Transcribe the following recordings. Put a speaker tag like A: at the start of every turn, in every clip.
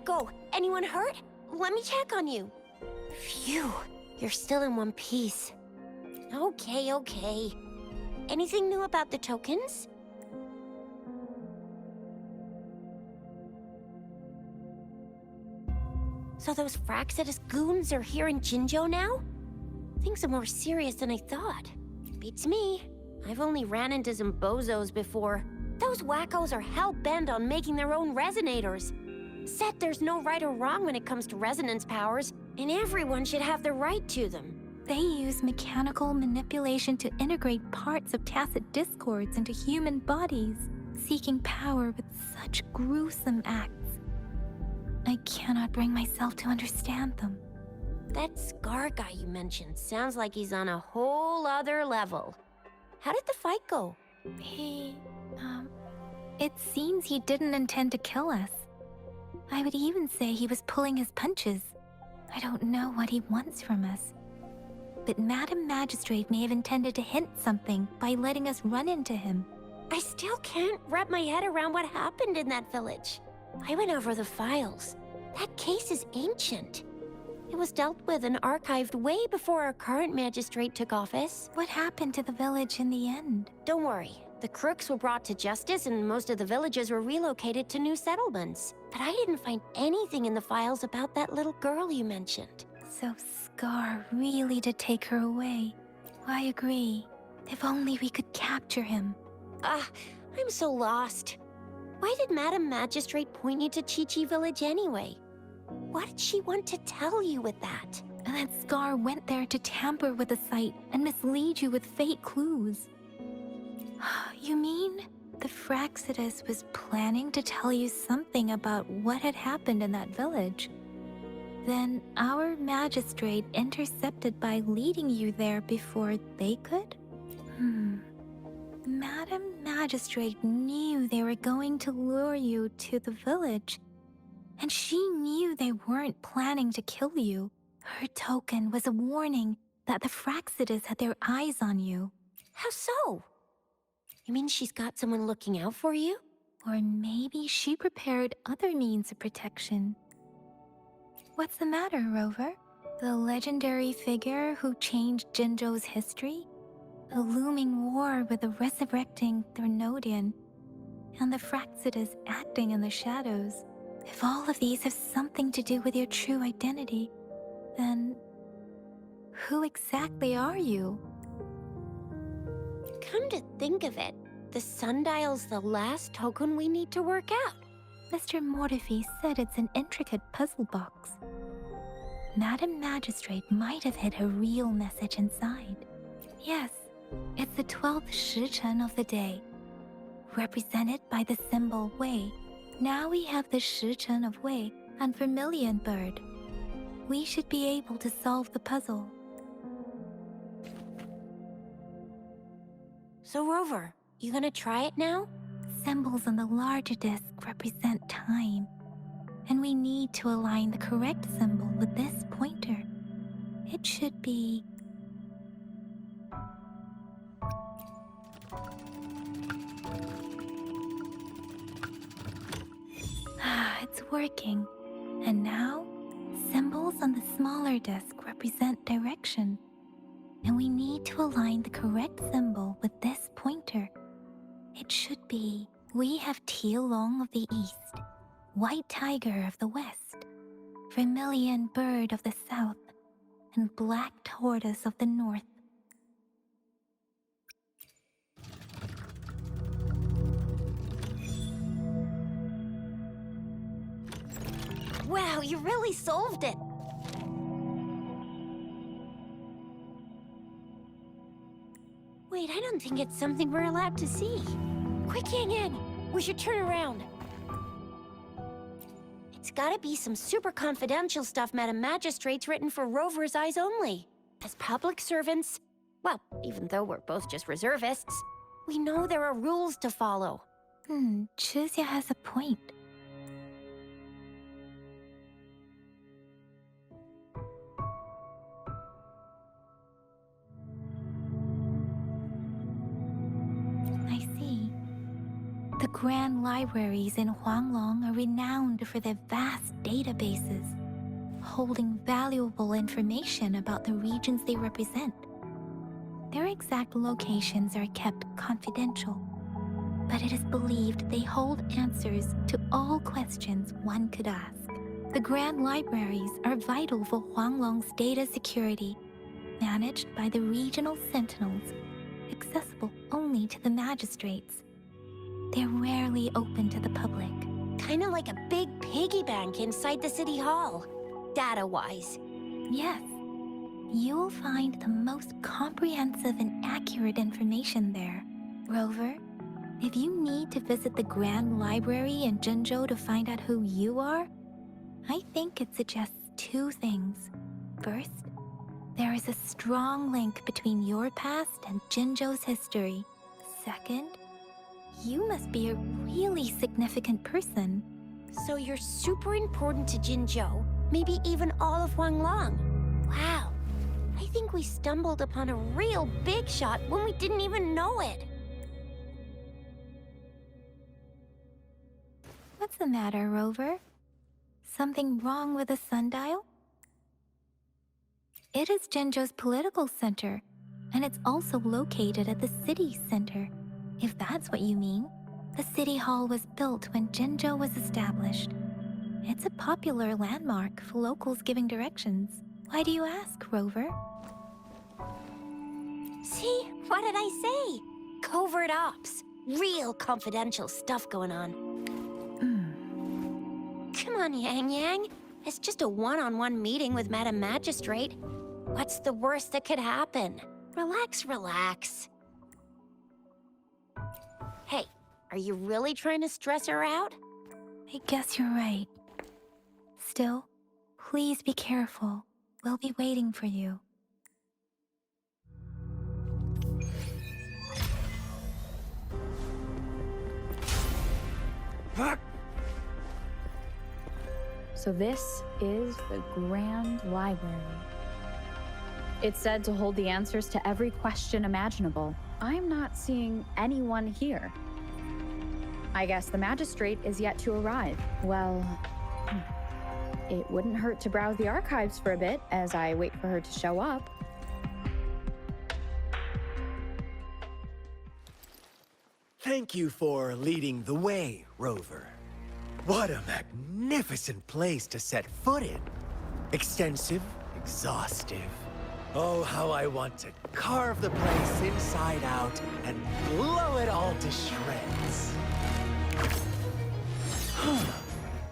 A: go. Anyone hurt? Let me check on you. Phew, you're still in one piece. Okay, okay. Anything new about the tokens? So those Fraxidus goons are here in Jinzhou now? Things are more serious than I thought. Beats me. I've only ran into some bozos before. Those wackos are hell-bent on making their own resonators. Said there's no right or wrong when it comes to resonance powers, and everyone should have the right to them.
B: They use mechanical manipulation to integrate parts of tacit discords into human bodies, seeking power with such gruesome acts. I cannot bring myself to understand them.
A: That Scar guy you mentioned sounds like he's on a whole other level. How did the fight go?
B: It seems he didn't intend to kill us. I would even say he was pulling his punches. I don't know what he wants from us. But Madam Magistrate may have intended to hint something by letting us run into him.
A: I still can't wrap my head around what happened in that village. I went over the files. That case is ancient. It was dealt with and archived way before our current magistrate took office.
B: What happened to the village in the end?
A: Don't worry. The crooks were brought to justice and most of the villagers were relocated to new settlements. But I didn't find anything in the files about that little girl you mentioned.
B: So Scar really did take her away. I agree. If only we could capture him.
A: I'm so lost. Why did Madam Magistrate point you to Chi-Chi Village anyway? What did she want to tell you with that?
B: And that Scar went there to tamper with the site and mislead you with fake clues. You mean the Fraxidus was planning to tell you something about what had happened in that village? Then our magistrate intercepted by leading you there before they could? Madam Magistrate knew they were going to lure you to the village, and she knew they weren't planning to kill you. Her token was a warning that the Fraxidus had their eyes on you.
A: How so? You mean she's got someone looking out for you?
B: Or maybe she prepared other means of protection. What's the matter, Rover? The legendary figure who changed Jinzhou's history? The looming war with the resurrecting Threnodian, and the Fraxidus acting in the shadows. If all of these have something to do with your true identity, then who exactly are you?
A: Come to think of it, the sundial's the last token we need to work out.
B: Mr. Mortefi said it's an intricate puzzle box. Madam Magistrate might have hid a real message inside. Yes, it's the 12th shichen of the day, represented by the symbol Wei. Now we have the shichen of Wei and Vermilion Bird. We should be able to solve the puzzle.
A: So Rover, you gonna try it now?
B: Symbols on the larger disc represent time, and we need to align the correct symbol with this pointer. It should be... It's working. And now, symbols on the smaller disc represent direction. And we need to align the correct symbol with this pointer. It should be... We have Tielong of the east, White Tiger of the west, Vermilion Bird of the south, and Black Tortoise of the north.
A: Wow, you really solved it! Wait, I don't think it's something we're allowed to see. Quick, hang in! We should turn around. It's gotta be some super confidential stuff Madam Magistrate's written for Rover's eyes only. As public servants, well, even though we're both just reservists, we know there are rules to follow.
B: Chuzia has a point. I see. The grand libraries in Huanglong are renowned for their vast databases, holding valuable information about the regions they represent. Their exact locations are kept confidential, but it is believed they hold answers to all questions one could ask. The grand libraries are vital for Huanglong's data security, managed by the regional sentinels, accessible only to the magistrates. They're rarely open to the public.
A: Kinda like a big piggy bank inside the city hall, data-wise.
B: Yes, you will find the most comprehensive and accurate information there. Rover, if you need to visit the Grand Library in Jinzhou to find out who you are, I think it suggests two things. First, there is a strong link between your past and Jinzhou's history. Second, you must be a really significant person.
A: So you're super important to Jinzhou, maybe even all of Huanglong. Wow, I think we stumbled upon a real big shot when we didn't even know it.
B: What's the matter, Rover? Something wrong with the sundial? It is Jinzhou's political center, and it's also located at the city center. If that's what you mean, the city hall was built when Jinzhou was established. It's a popular landmark for locals giving directions. Why do you ask, Rover?
A: See, what did I say? Covert ops. Real confidential stuff going on. Come on, Yang Yang. It's just a one-on-one meeting with Madam Magistrate. What's the worst that could happen? Relax, relax. Hey, are you really trying to stress her out?
B: I guess you're right. Still, please be careful. We'll be waiting for you.
C: So this is the Grand Library. It's said to hold the answers to every question imaginable. I'm not seeing anyone here. I guess the Magistrate is yet to arrive. Well, it wouldn't hurt to browse the archives for a bit as I wait for her to show up.
D: Thank you for leading the way, Rover. What a magnificent place to set foot in. Extensive, exhaustive. Oh, how I want to carve the place inside out and blow it all to shreds.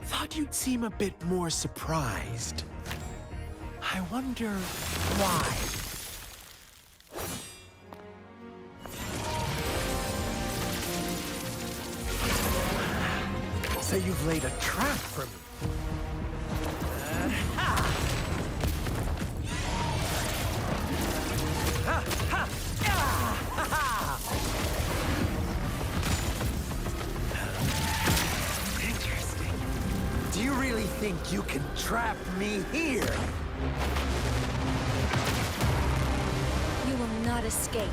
D: Thought you'd seem a bit more surprised. I wonder why. So you've laid a trap for me. Interesting. Do you really think you can trap me here?
A: You will not escape.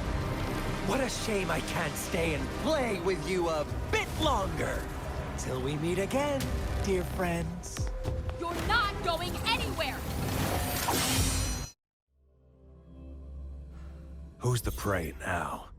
D: What a shame I can't stay and play with you a bit longer. Till we meet again, dear friends.
E: You're not going anywhere!
D: Who's the prey now?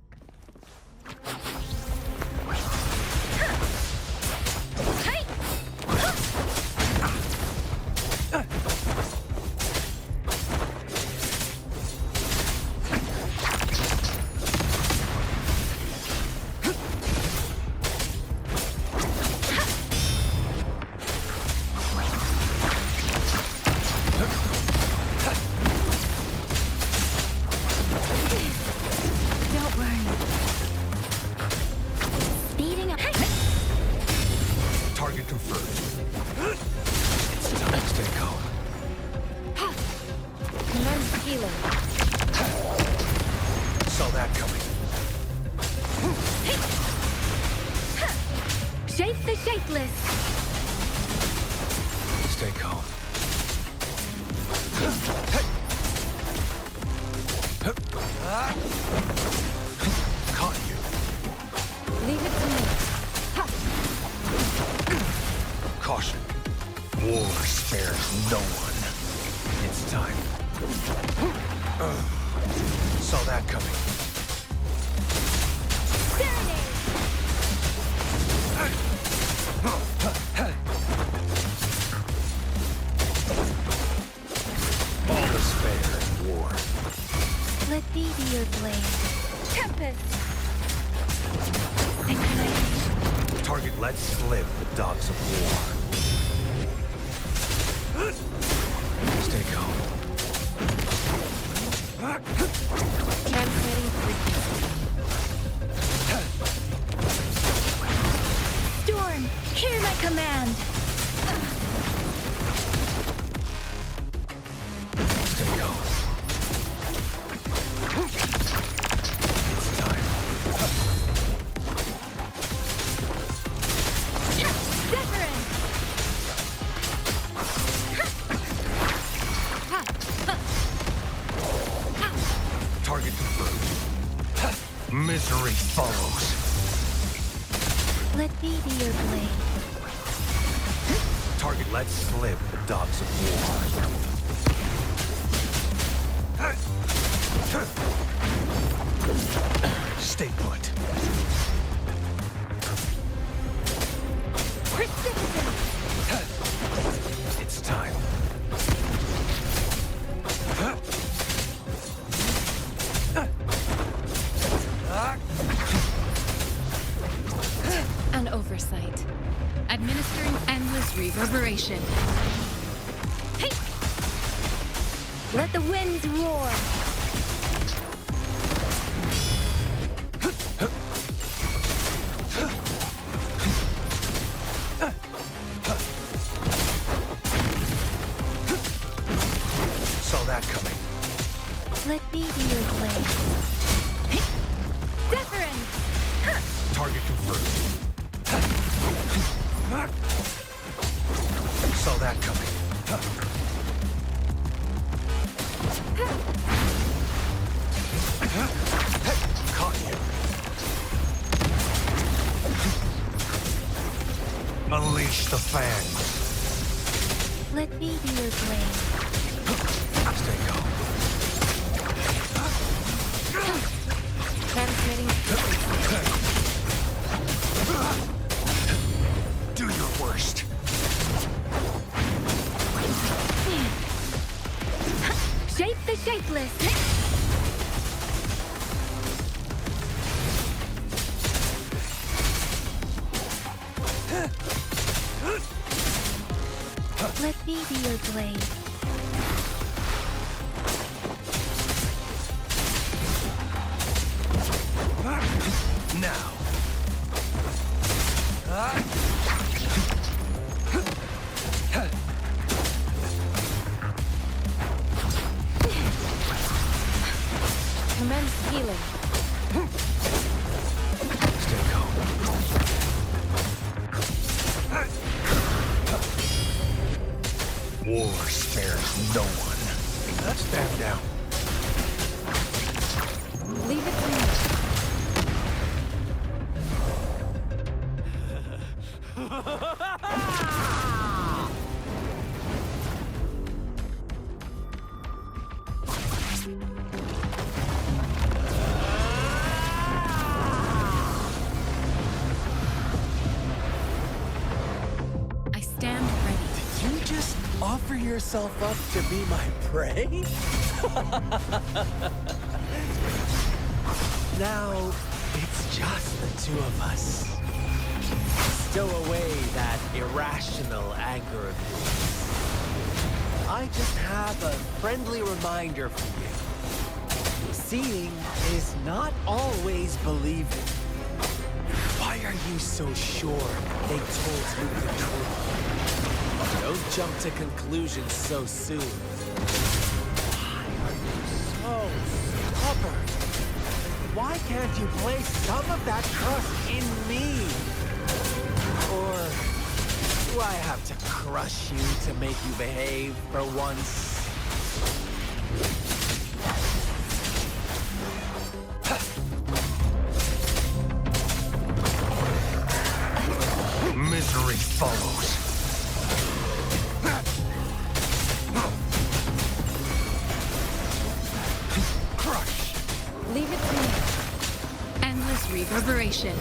B: Don't worry. Speeding up.
D: Target confirmed. Stay calm.
A: Commence healing.
D: Saw that coming.
B: Shape the shapeless.
D: Stay calm. Caught you.
A: Leave it to me.
D: Target let slip the dogs of war. Stay calm.
A: Transmitting frequency.
B: Storm, hear my command!
D: Stay calm. It's time.
B: Wuthering!
D: Target confirmed. Misery follows.
B: Let me be your blade.
D: Target let slip the dogs of war. Stay put. It's time.
E: An oversight. Administering endless reverberation.
B: Let the winds roar!
D: Saw that coming.
B: Let me be your blade. Wuthering!
D: Target confirmed. Saw that coming. Caught you. Unleash the fangs.
B: Let me be your blade.
D: Stay calm.
A: Transmitting frequency.
D: Do your worst.
B: Shape the shapeless! Let me be your blade.
D: Now.
A: Commence healing.
D: Stay calm. War spares no one. Let's stand down.
A: Leave it to me.
E: I stand ready.
D: You just offer yourself up to be my prey? Now, it's just the two of us. Stow away that irrational anger of yours. I just have a friendly reminder for you. Seeing is not always believing. Why are you so sure they told you the truth? Don't jump to conclusions so soon. Why are you so stubborn? Why can't you place some of that trust in me? Or do I have to crush you to make you behave for once? Misery follows. Crush.
A: Leave it to me.
E: Endless reverberation.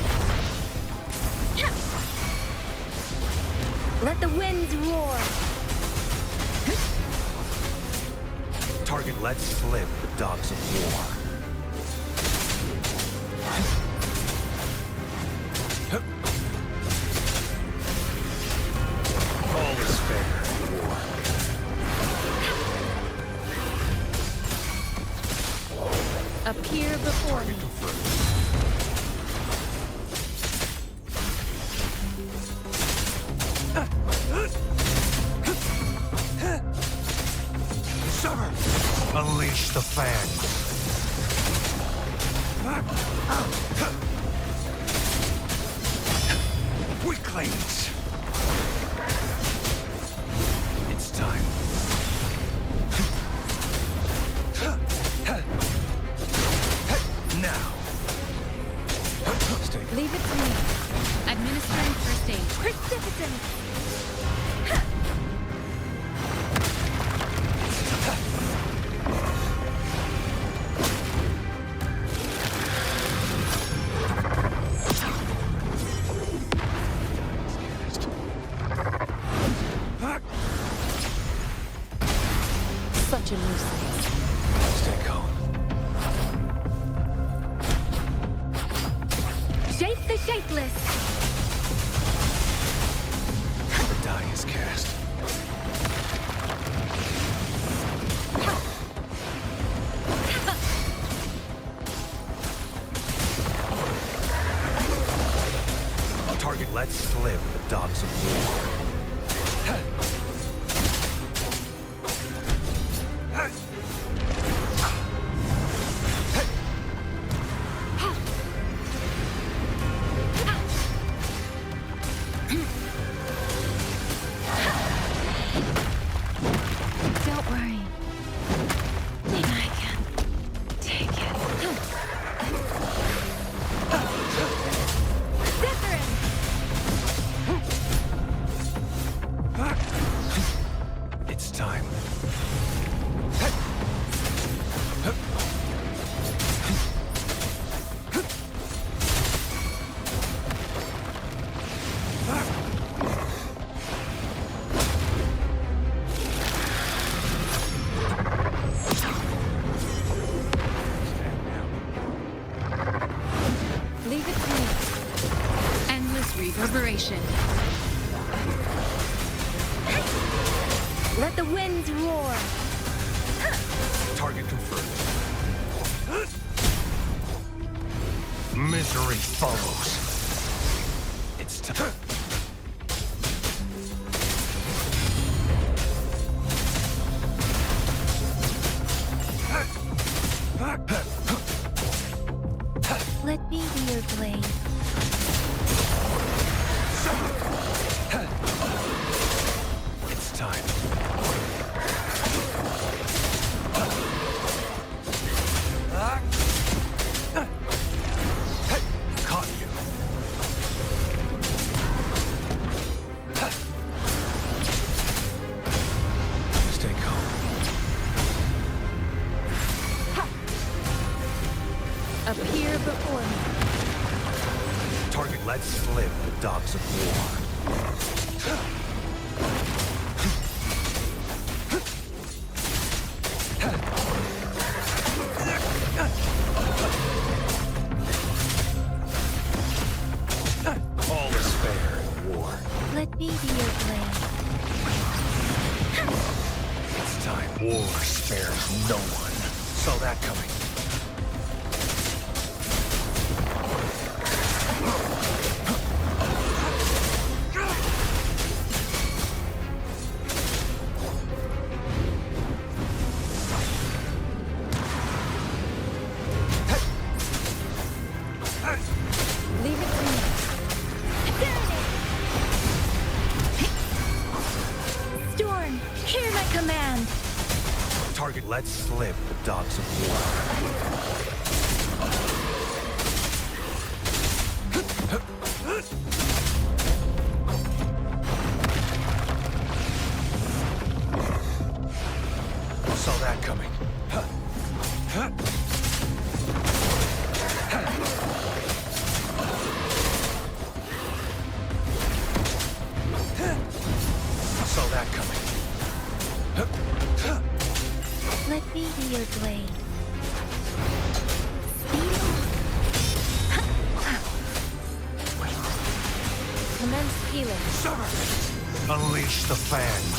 B: Let the winds roar!
D: Target let slip the dogs of war.
B: before me.
F: Summer! Unleash the fangs. Weaklings! It's time. Now. Stay.
B: Leave it to me.
E: Administering first aid.
B: Precipitant!
A: Such a nuisance.
F: Stay calm.
B: Shape the shapeless!
F: The die is cast. Target lets slip the dogs of war.
B: Don't worry. I can take it. Wuthering!
F: It's time.
B: Leave it to me.
E: Endless reverberation.
B: Let the winds roar.
F: Target confirmed. Misery follows. It's time.
B: Let me be your blade.
F: It's time. Caught you. Stay calm.
B: Appear before me.
F: Target lets slip the dogs of war. All is fair in war.
B: Let me be your blade.
F: It's time. War spares no one. Saw that coming.
B: Leave it to me. Storm, hear my command.
F: Target lets slip the dogs of war. Saw that coming. Saw that coming.
B: Let me be your blade.
A: Commence healing.
F: Summer! Unleash the fangs.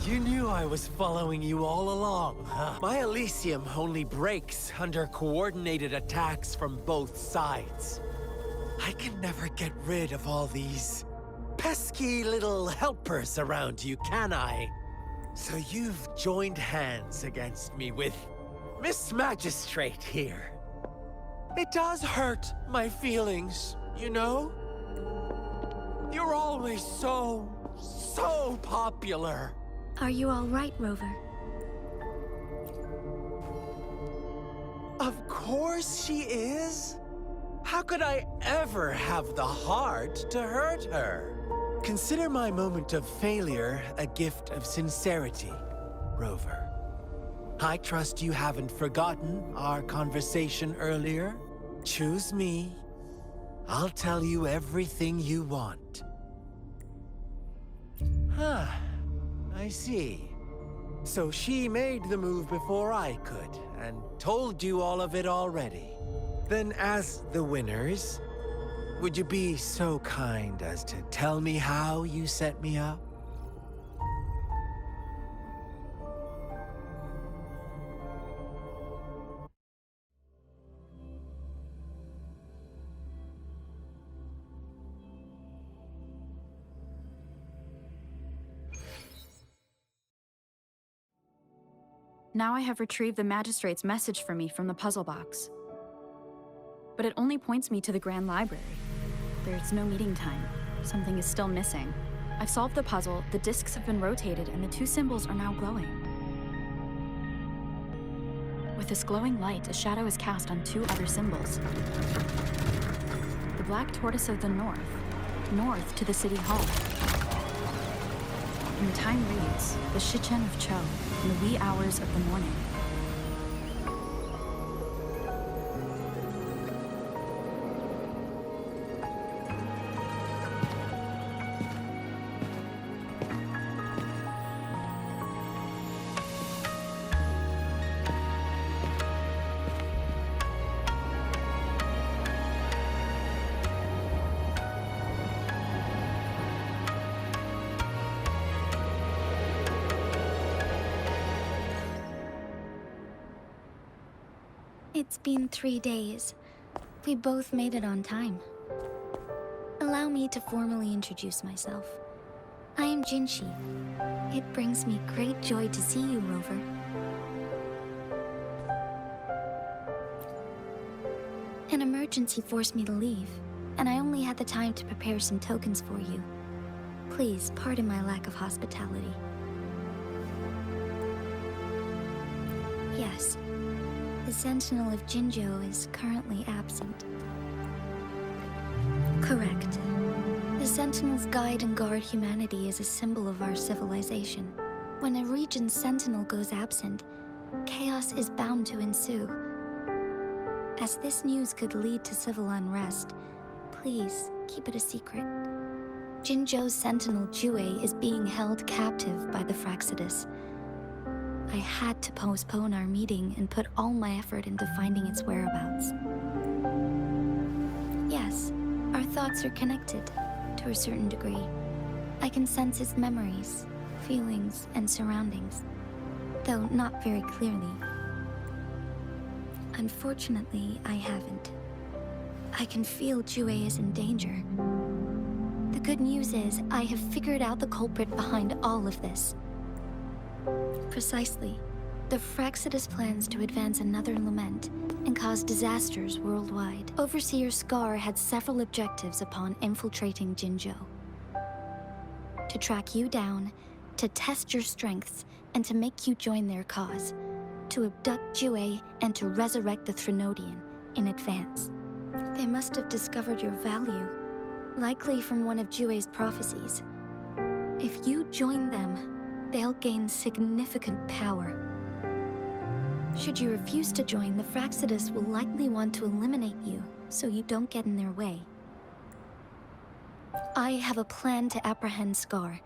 D: You knew I was following you all along, huh? My Elysium only breaks under coordinated attacks from both sides. I can never get rid of all these pesky little helpers around you, can I? So you've joined hands against me with Miss Magistrate here. It does hurt my feelings, you know? You're always so popular.
B: Are you all right, Rover?
D: Of course she is. How could I ever have the heart to hurt her? Consider my moment of failure a gift of sincerity, Rover. I trust you haven't forgotten our conversation earlier. Choose me. I'll tell you everything you want. Huh. I see. So she made the move before I could, and told you all of it already. Then as the winners, would you be so kind as to tell me how you set me up?
C: Now I have retrieved the Magistrate's message for me from the puzzle box. But it only points me to the Grand Library. There's no meeting time. Something is still missing. I've solved the puzzle, the discs have been rotated, and the two symbols are now glowing. With this glowing light, a shadow is cast on two other symbols. The black tortoise of the north to the city hall. And the time reads, the Shichen of Cho, in the wee hours of the morning.
B: It's been 3 days. We both made it on time. Allow me to formally introduce myself. I am Jinshi. It brings me great joy to see you, Rover. An emergency forced me to leave, and I only had the time to prepare some tokens for you. Please pardon my lack of hospitality. Yes. The Sentinel of Jinzhou is currently absent. Correct. The Sentinels guide and guard humanity as a symbol of our civilization. When a region's Sentinel goes absent, chaos is bound to ensue. As this news could lead to civil unrest, please keep it a secret. Jinzhou's Sentinel Jue is being held captive by the Fraxidus. I had to postpone our meeting and put all my effort into finding its whereabouts. Yes, our thoughts are connected, to a certain degree. I can sense its memories, feelings, and surroundings, though not very clearly. Unfortunately, I haven't. I can feel Jue is in danger. The good news is, I have figured out the culprit behind all of this. Precisely. The Fraxidus plans to advance another lament and cause disasters worldwide. Overseer Scar had several objectives upon infiltrating Jinzhou. To track you down, to test your strengths, and to make you join their cause. To abduct Jue and to resurrect the Threnodian in advance. They must have discovered your value, likely from one of Jue's prophecies. If you join them, they'll gain significant power. Should you refuse to join, the Fraxidus will likely want to eliminate you, so you don't get in their way. I have a plan to apprehend Scar.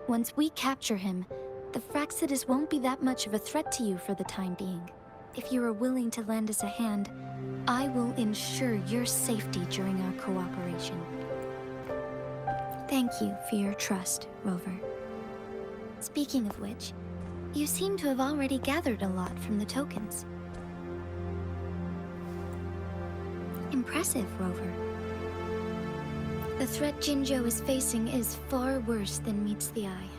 B: Once we capture him, the Fraxidus won't be that much of a threat to you for the time being. If you are willing to lend us a hand, I will ensure your safety during our cooperation. Thank you for your trust, Rover. Speaking of which, you seem to have already gathered a lot from the tokens. Impressive, Rover. The threat Jinzhou is facing is far worse than meets the eye.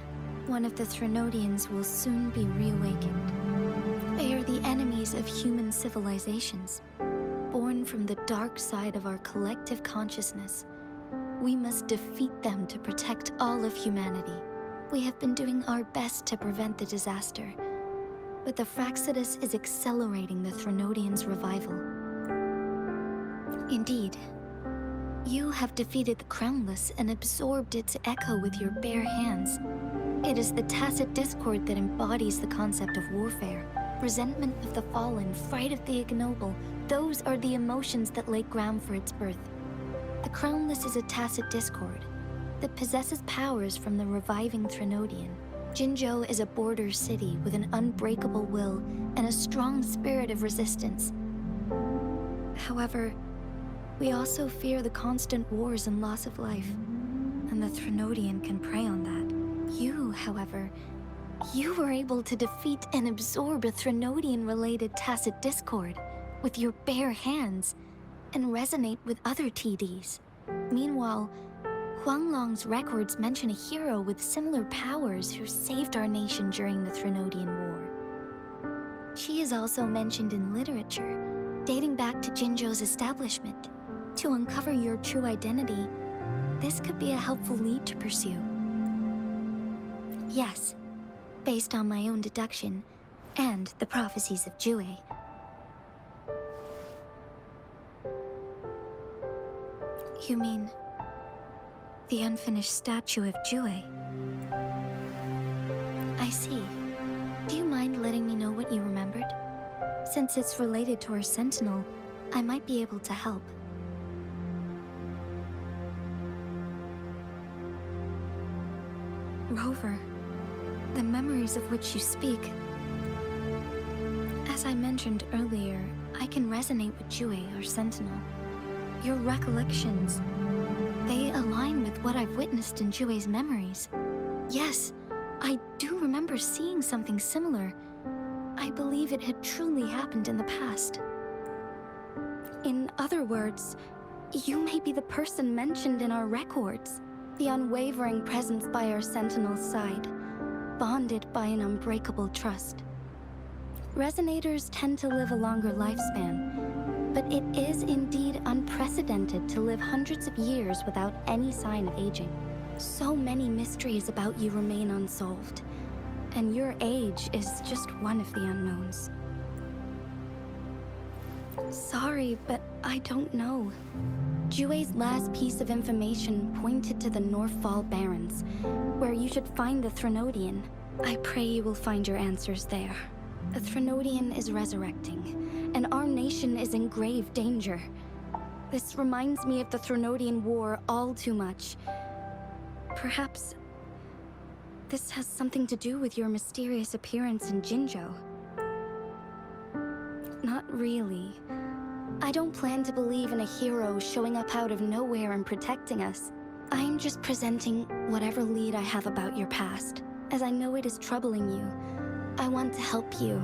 B: One of the Threnodians will soon be reawakened. They are the enemies of human civilizations, born from the dark side of our collective consciousness. We must defeat them to protect all of humanity. We have been doing our best to prevent the disaster, but the Fraxidus is accelerating the Threnodians' revival. Indeed, you have defeated the Crownless and absorbed its echo with your bare hands. It is the tacit discord that embodies the concept of warfare. Resentment of the fallen, fright of the ignoble, those are the emotions that lay ground for its birth. The Crownless is a tacit discord that possesses powers from the reviving Threnodian. Jinzhou is a border city with an unbreakable will and a strong spirit of resistance. However, we also fear the constant wars and loss of life, and the Threnodian can prey on that. You, however, you were able to defeat and absorb a Threnodian-related tacit discord with your bare hands and resonate with other TDs. Meanwhile, Huanglong's records mention a hero with similar powers who saved our nation during the Threnodian War. She is also mentioned in literature, dating back to Jinzhou's establishment. To uncover your true identity, this could be a helpful lead to pursue. Yes, based on my own deduction and the prophecies of Jue. You mean the unfinished statue of Jue? I see. Do you mind letting me know what you remembered? Since it's related to our sentinel, I might be able to help. Rover, the memories of which you speak. As I mentioned earlier, I can resonate with Jue, our sentinel. Your recollections, they align with what I've witnessed in Jue's memories. Yes, I do remember seeing something similar. I believe it had truly happened in the past. In other words, you may be the person mentioned in our records. The unwavering presence by our sentinel's side, bonded by an unbreakable trust. Resonators tend to live a longer lifespan, but it is indeed unprecedented to live hundreds of years without any sign of aging. So many mysteries about you remain unsolved, and your age is just one of the unknowns. Sorry, but I don't know. Jue's last piece of information pointed to the Northfall Barrens, where you should find the Threnodian. I pray you will find your answers there. The Threnodian is resurrecting, and our nation is in grave danger. This reminds me of the Threnodian War all too much. Perhaps this has something to do with your mysterious appearance in Jinzhou. Not really. I don't plan to believe in a hero showing up out of nowhere and protecting us. I'm just presenting whatever lead I have about your past, as I know it is troubling you. I want to help you,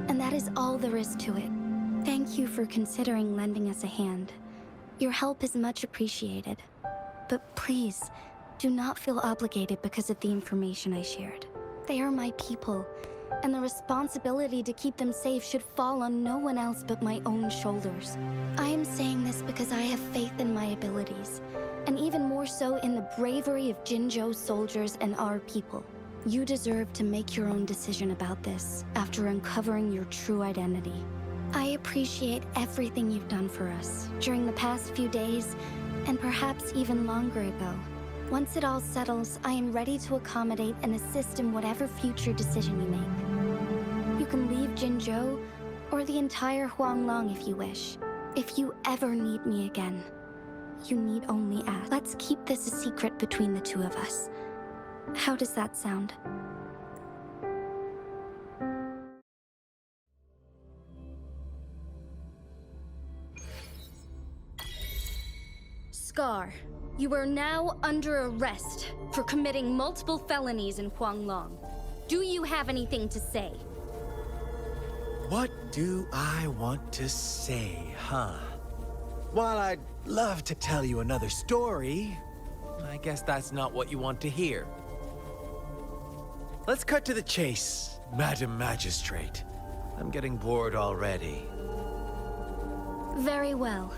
B: and that is all there is to it. Thank you for considering lending us a hand. Your help is much appreciated. But please, do not feel obligated because of the information I shared. They are my people, and the responsibility to keep them safe should fall on no one else but my own shoulders. I am saying this because I have faith in my abilities, and even more so in the bravery of Jinzhou soldiers and our people. You deserve to make your own decision about this after uncovering your true identity. I appreciate everything you've done for us during the past few days, and perhaps even longer ago. Once it all settles, I am ready to accommodate and assist in whatever future decision you make. You can leave Jinzhou, or the entire Huanglong if you wish. If you ever need me again, you need only ask. Let's keep this a secret between the two of us. How does that sound?
G: Scar, you are now under arrest for committing multiple felonies in Huanglong. Do you have anything to say?
D: What do I want to say, huh? While I'd love to tell you another story, I guess that's not what you want to hear. Let's cut to the chase, Madam Magistrate. I'm getting bored already.
G: Very well.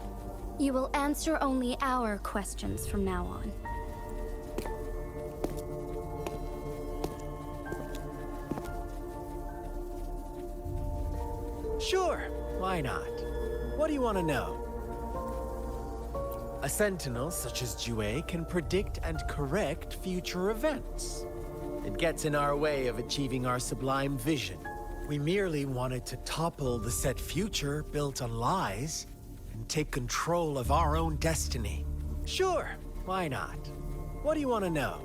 G: You will answer only our questions from now on.
D: Sure, why not? What do you want to know? A sentinel such as Jue can predict and correct future events. It gets in our way of achieving our sublime vision. We merely wanted to topple the set future built on lies and take control of our own destiny. Sure, why not? What do you want to know?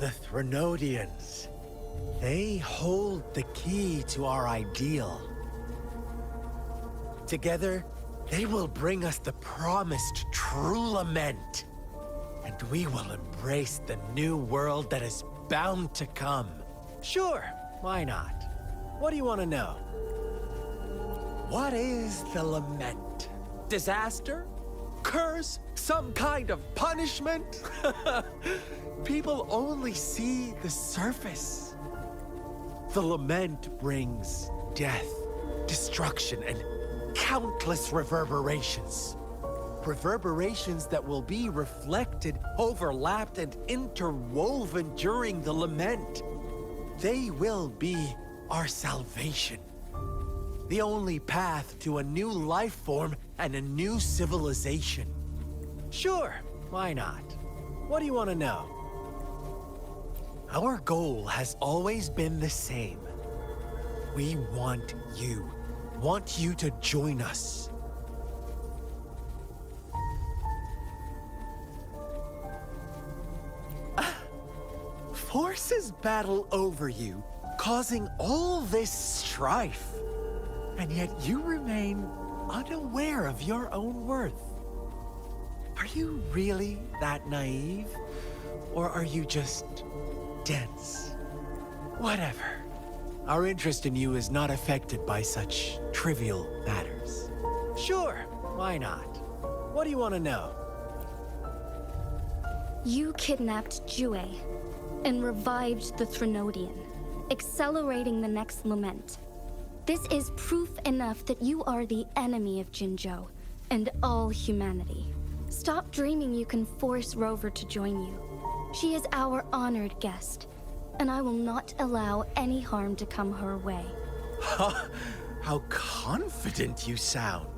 D: The Threnodians. They hold the key to our ideal. Together, they will bring us the promised true lament. And we will embrace the new world that is bound to come. Sure, why not? What do you want to know? What is the lament? Disaster? Curse? Some kind of punishment? People only see the surface. The lament brings death, destruction, and countless reverberations. Reverberations that will be reflected, overlapped, and interwoven during the lament. They will be our salvation. The only path to a new life form and a new civilization. Sure, why not? What do you want to know? Our goal has always been the same. We want you to join us. Forces battle over you, causing all this strife. And yet you remain unaware of your own worth. Are you really that naive? Or are you just dense? Whatever. Our interest in you is not affected by such trivial matters. Sure, why not? What do you want to know?
G: You kidnapped Jue and revived the Threnodian, accelerating the next lament. This is proof enough that you are the enemy of Jinzhou and all humanity. Stop dreaming you can force Rover to join you. She is our honored guest, and I will not allow any harm to come her way.
D: How confident you sound.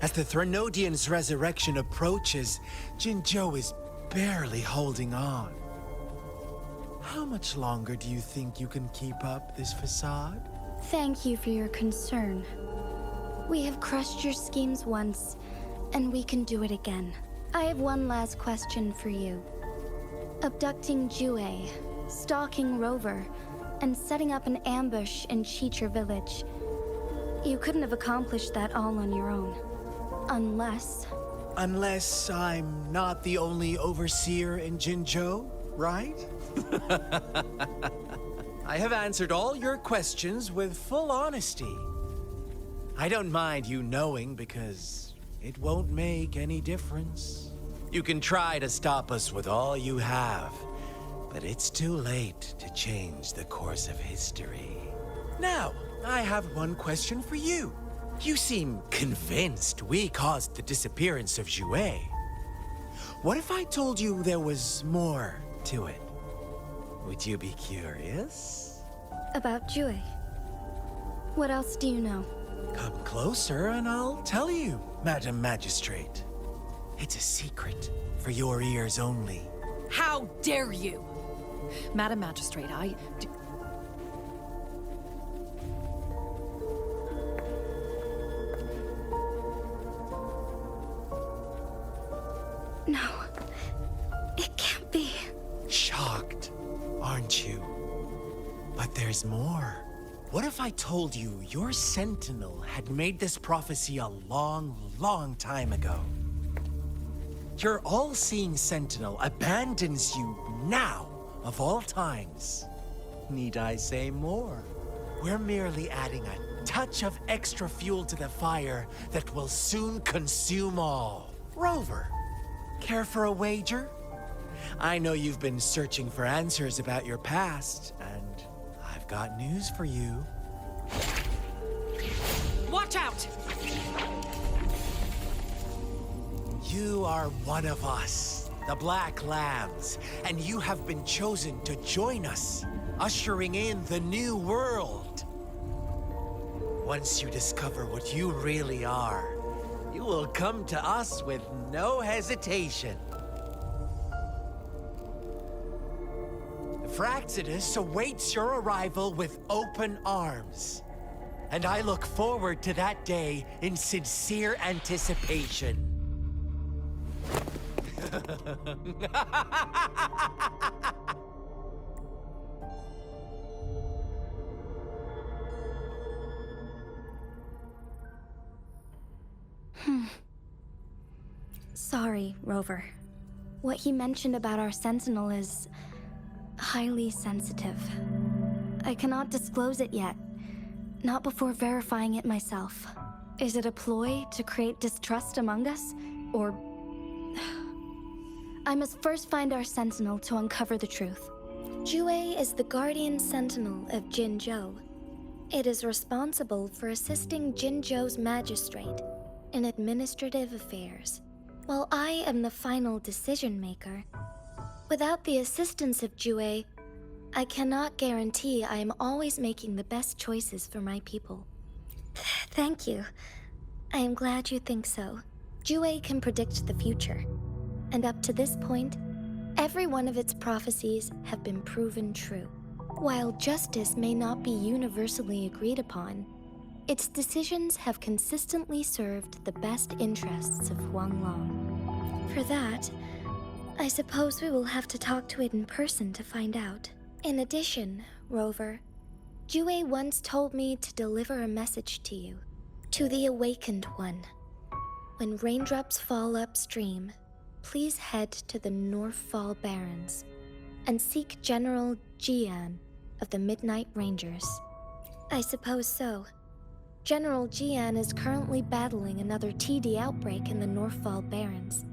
D: As the Threnodian's resurrection approaches, Jinzhou is barely holding on. How much longer do you think you can keep up this facade?
G: Thank you for your concern. We have crushed your schemes once, and we can do it again. I have one last question for you. Abducting Jue, stalking Rover, and setting up an ambush in Cheecher village. You couldn't have accomplished that all on your own. Unless...
D: Unless I'm not the only overseer in Jinzhou, right? I have answered all your questions with full honesty. I don't mind you knowing because it won't make any difference. You can try to stop us with all you have, but it's too late to change the course of history. Now, I have one question for you. You seem convinced we caused the disappearance of Jue. What if I told you there was more to it? Would you be curious?
G: About Jue. What else do you know?
D: Come closer and I'll tell you, Madam Magistrate. It's a secret for your ears only.
H: How dare you! Madam Magistrate,
G: No. It can't be.
D: Shocked, aren't you? But there's more. What if I told you your sentinel had made this prophecy a long, long time ago? Your all-seeing sentinel abandons you now, of all times. Need I say more? We're merely adding a touch of extra fuel to the fire that will soon consume all. Rover, care for a wager? I know you've been searching for answers about your past, and I've got news for you.
H: Watch out!
D: You are one of us, the Black Lambs, and you have been chosen to join us, ushering in the new world. Once you discover what you really are, you will come to us with no hesitation. Fraxidus awaits your arrival with open arms. And I look forward to that day in sincere anticipation.
G: Sorry, Rover. What he mentioned about our Sentinel is highly sensitive. I cannot disclose it yet, not before verifying it myself. Is it a ploy to create distrust among us, or... I must first find our Sentinel to uncover the truth. Jue is the Guardian Sentinel of Jinzhou. It is responsible for assisting Jinzhou's Magistrate in administrative affairs, while I am the final decision-maker. Without the assistance of Jue, I cannot guarantee I am always making the best choices for my people. Thank you. I am glad you think so. Jue can predict the future, and up to this point, every one of its prophecies have been proven true. While justice may not be universally agreed upon, its decisions have consistently served the best interests of Huanglong. For that, I suppose we will have to talk to it in person to find out. In addition, Rover, Jue once told me to deliver a message to you, to the Awakened One. When raindrops fall upstream, please head to the Northfall Barrens and seek General Jian of the Midnight Rangers. I suppose so. General Jian is currently battling another TD outbreak in the Northfall Barrens,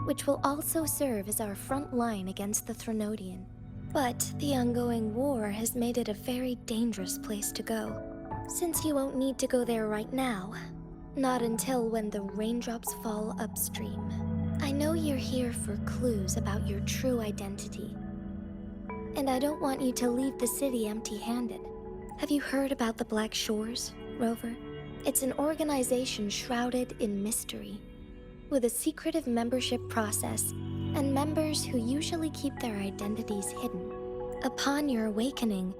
G: which will also serve as our front line against the Threnodian. But the ongoing war has made it a very dangerous place to go. Since you won't need to go there right now, not until when the raindrops fall upstream. I know you're here for clues about your true identity, and I don't want you to leave the city empty-handed. Have you heard about the Black Shores, Rover? It's an organization shrouded in mystery, with a secretive membership process and members who usually keep their identities hidden. Upon your awakening,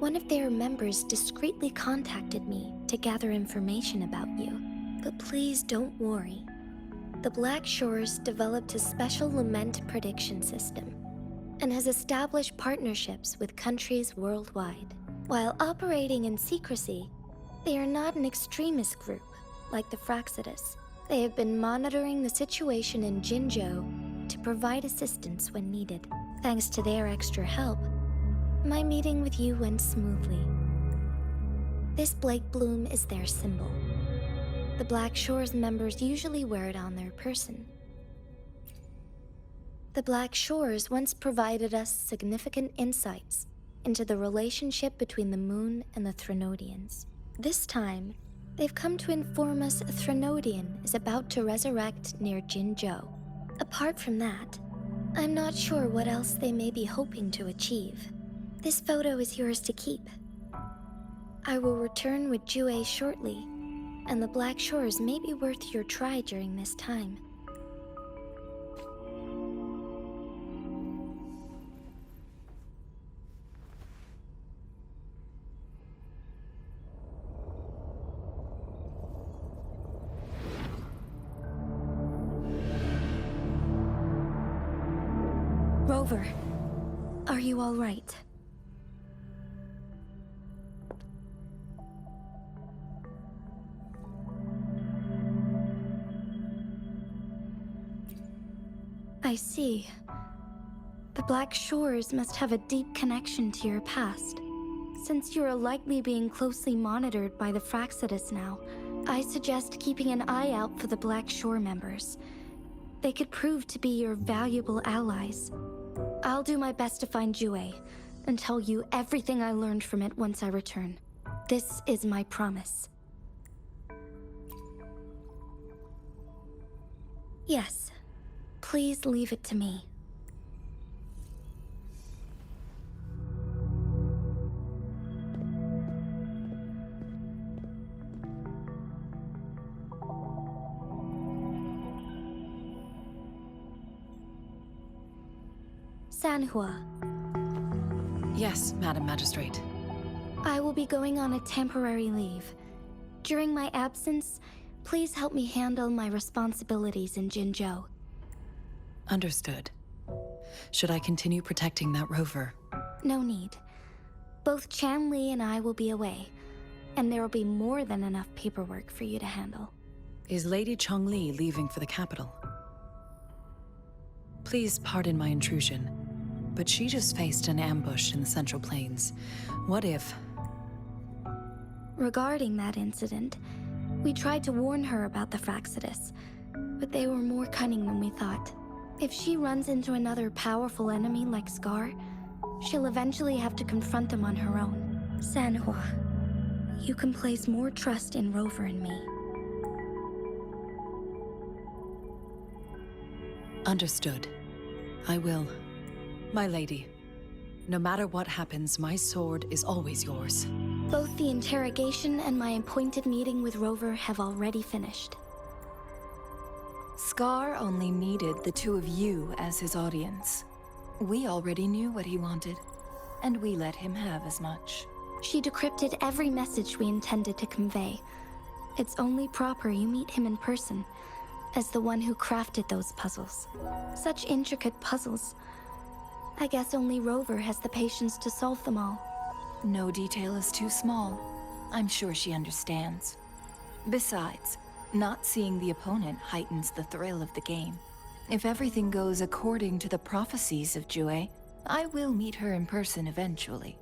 G: one of their members discreetly contacted me to gather information about you. But please don't worry. The Black Shores developed a special lament prediction system and has established partnerships with countries worldwide. While operating in secrecy, they are not an extremist group like the Fraxidus. They have been monitoring the situation in Jinzhou to provide assistance when needed. Thanks to their extra help, my meeting with you went smoothly. This Blake Bloom is their symbol. The Black Shores members usually wear it on their person. The Black Shores once provided us significant insights into the relationship between the Moon and the Threnodians. This time, they've come to inform us a Threnodian is about to resurrect near Jinzhou. Apart from that, I'm not sure what else they may be hoping to achieve. This photo is yours to keep. I will return with Jue shortly, and the Black Shores may be worth your try during this time. Rover, are you all right? I see. The Black Shores must have a deep connection to your past. Since you are likely being closely monitored by the Fraxidus now, I suggest keeping an eye out for the Black Shore members. They could prove to be your valuable allies. I'll do my best to find Jue, and tell you everything I learned from it once I return. This is my promise. Yes, please leave it to me. Sanhua.
H: Yes, Madam Magistrate.
G: I will be going on a temporary leave. During my absence, please help me handle my responsibilities in Jinzhou.
H: Understood. Should I continue protecting that rover?
G: No need. Both Chanli and I will be away, and there will be more than enough paperwork for you to handle.
H: Is Lady Chongli leaving for the capital? Please pardon my intrusion, but she just faced an ambush in the Central Plains. What if...
G: Regarding that incident, we tried to warn her about the Fraxidus, but they were more cunning than we thought. If she runs into another powerful enemy like Scar, she'll eventually have to confront them on her own. Sanhua, you can place more trust in Rover and me.
H: Understood. I will. My lady, no matter what happens, my sword is always yours.
G: Both the interrogation and my appointed meeting with Rover have already finished.
I: Scar only needed the two of you as his audience. We already knew what he wanted, and we let him have as much.
G: She decrypted every message we intended to convey. It's only proper you meet him in person, as the one who crafted those puzzles. Such intricate puzzles. I guess only Rover has the patience to solve them all.
I: No detail is too small. I'm sure she understands. Besides, not seeing the opponent heightens the thrill of the game. If everything goes according to the prophecies of Jue, I will meet her in person eventually.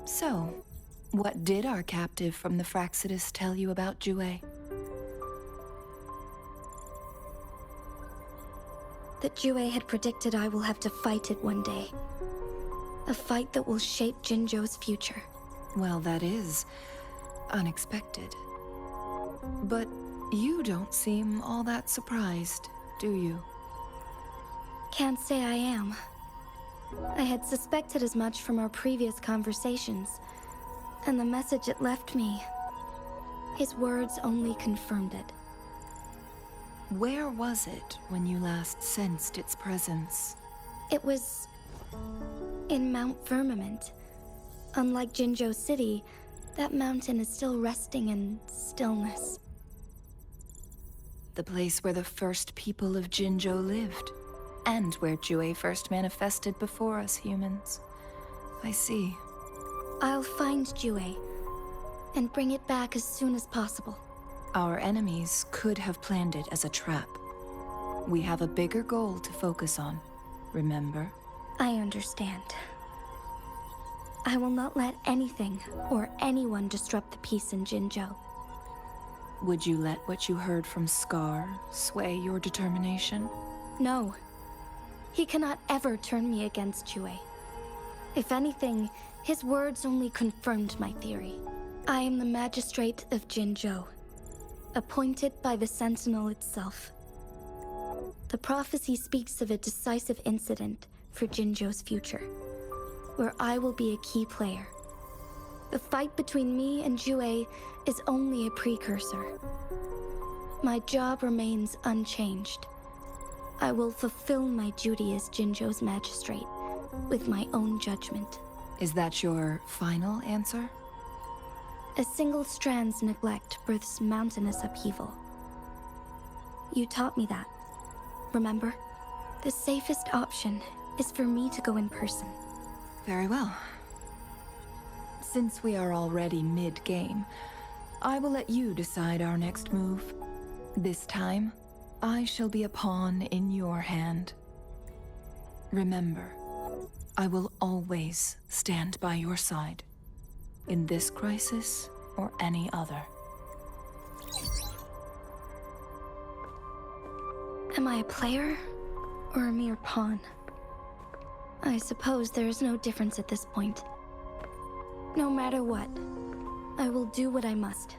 I: So, what did our captive from the Fraxidus tell you about Jue?
G: That Jue had predicted I will have to fight it one day. A fight that will shape Jinzhou's future.
I: Well, that is unexpected. But you don't seem all that surprised, do you?
G: Can't say I am. I had suspected as much from our previous conversations, and the message it left me, his words only confirmed it.
I: Where was it when you last sensed its presence?
G: It was in Mount Firmament. Unlike Jinzhou City, that mountain is still resting in stillness.
I: The place where the first people of Jinzhou lived, and where Jue first manifested before us humans. I see.
G: I'll find Jue, and bring it back as soon as possible.
I: Our enemies could have planned it as a trap. We have a bigger goal to focus on, remember?
G: I understand. I will not let anything or anyone disrupt the peace in Jinzhou.
I: Would you let what you heard from Scar sway your determination?
G: No. He cannot ever turn me against Jue. If anything, his words only confirmed my theory. I am the Magistrate of Jinzhou, appointed by the Sentinel itself. The prophecy speaks of a decisive incident for Jinzhou's future, where I will be a key player. The fight between me and Jue is only a precursor. My job remains unchanged. I will fulfill my duty as Jinzhou's magistrate with my own judgment.
I: Is that your final answer?
G: A single strand's neglect births mountainous upheaval. You taught me that, remember? The safest option is for me to go in person.
I: Very well. Since we are already mid-game, I will let you decide our next move. This time, I shall be a pawn in your hand. Remember, I will always stand by your side, in this crisis or any other.
G: Am I a player or a mere pawn? I suppose there is no difference at this point. No matter what, I will do what I must.